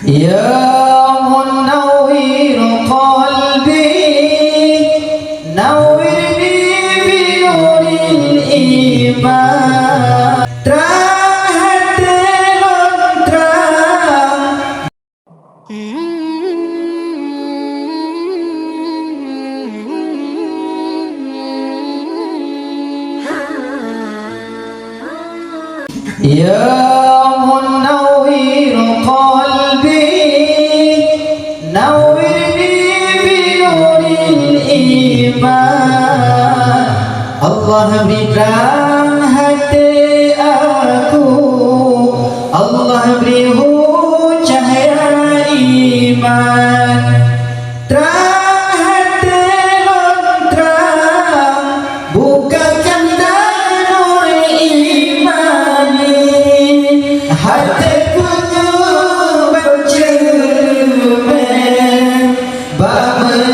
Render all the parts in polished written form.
يا منور قلبي نورني بنور الإيمان terang hati terang. Ya منور قلبي نورني بنور الإيمان. Allah beri terang hati aku, Allah beri cahaya iman. Terang hati terang, bukakan nur iman. Hatiku bercermin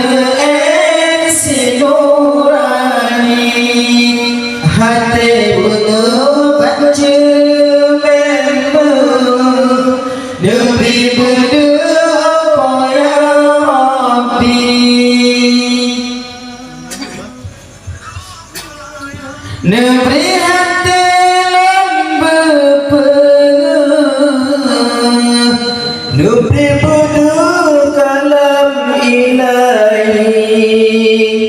bermensi nurani. Hatiku bercermin Nabi berdoa ya Rabbi. Nabi hati Nabi bunuh kalam ilahi.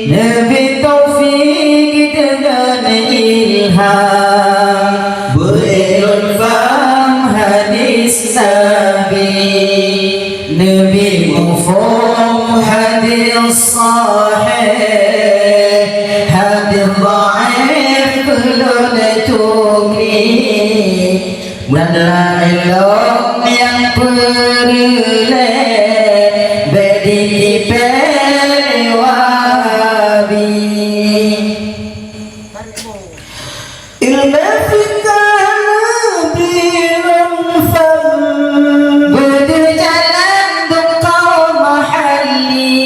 Nabi taufik dengan ilham, berilmu faham hadis Nabi. Nabi mufhum hadis sahih, hadis dhaif belum tukri. Mudah ilmu yang perleh bedi wabi. Ilmu fikah bilanfam berjalan dukau mahalli.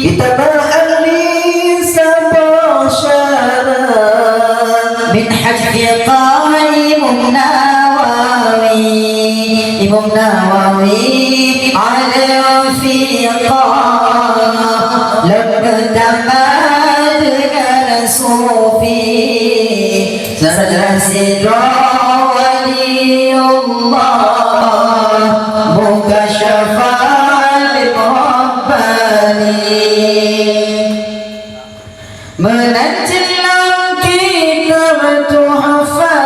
Kita beralih sabah syarat min hajdi Imam Nawawi ala fiqah lembaga dengan sufi sadar sidra waliullah mukasyafal rabbani. Menanjilam kita bertuhafa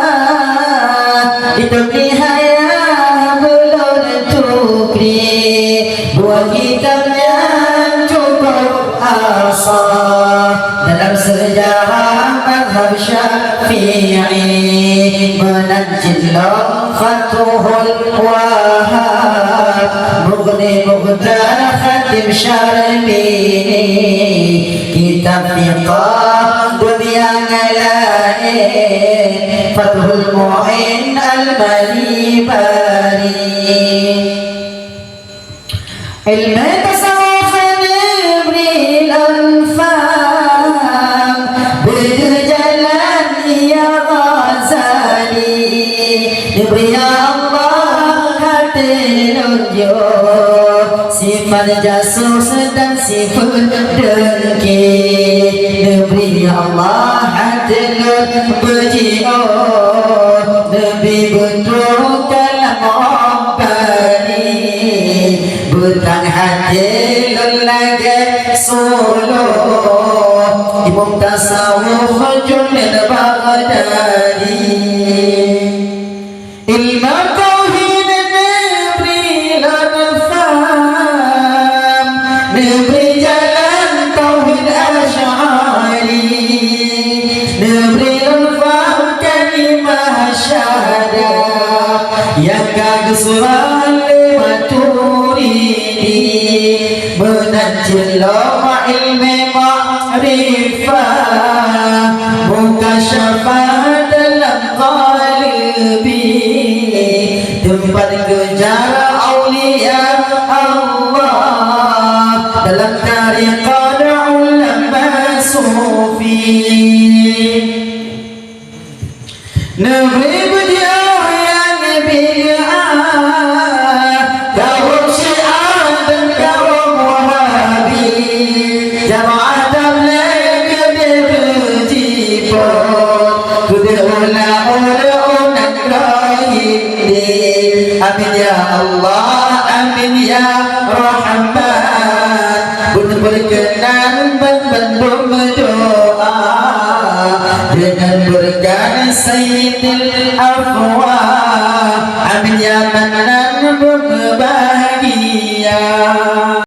diberi hayat belum tukri. Buat kitab yang cukup asal dalam sejarah mazhab Syafi'i. Menanjilam Fathul Wahab Mughni Mughtar Khatim Syarbini. Kitab fiqah dunia lain Fathul Mu'in Al-Malibari. Ilmu tasawuf beri lanfam berjalan ya Ghazali. Diberi Allah hati nunjuk sifat jasus dan sifat dengki. Diberi Allah hati berji'ah Nabi bentuk kalam Rabbani. Bukan hati lelaga solo Imam tasawuf Junaid Baghdadi. Ilmu tauhid Nabi lanfam Nabi jalan tauhid Asy'ari. Nabi lanfam kalimah syahadah yang kagesuran Maturidi. Menanjilam ilmu ma'rifah mukasyafah dalam qalbi. Tempat kejar awliya Allah dalam tariqat ulama sufi. Nabi beliau yang bid'ah Amin ya Allah, amin ya Rahman. Pun berkenan membantu doa dengan berkat Sayyidil Afwah. Amin ya Mannan berbahagia.